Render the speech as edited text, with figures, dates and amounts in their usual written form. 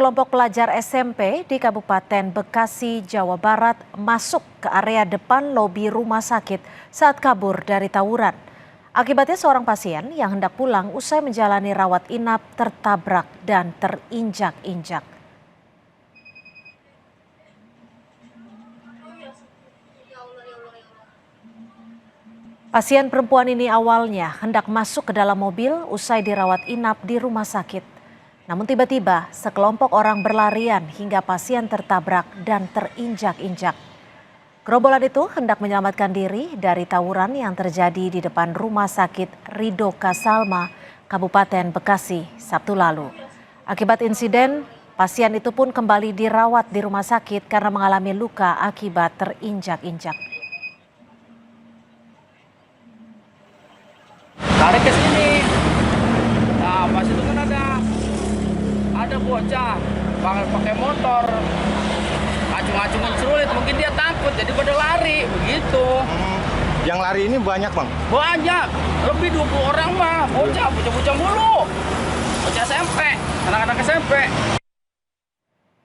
Sekelompok pelajar SMP di Kabupaten Bekasi, Jawa Barat masuk ke area depan lobi rumah sakit saat kabur dari tawuran. Akibatnya seorang pasien yang hendak pulang usai menjalani rawat inap tertabrak dan terinjak-injak. Pasien perempuan ini awalnya hendak masuk ke dalam mobil usai dirawat inap di rumah sakit. Namun tiba-tiba sekelompok orang berlarian hingga pasien tertabrak dan terinjak-injak. Gerombolan itu hendak menyelamatkan diri dari tawuran yang terjadi di depan Rumah Sakit Ridho Kasalma, Kabupaten Bekasi, Sabtu lalu. Akibat insiden, pasien itu pun kembali dirawat di rumah sakit karena mengalami luka akibat terinjak-injak. Tarik ke sini. Nah, pas itu kan ada bocah pakai motor, acung-acungin celurit, mungkin dia takut jadi pada lari begitu. Yang lari ini banyak, Bang? Banyak, lebih 20 orang mah, bocah mulu, bocah SMP, anak-anak SMP.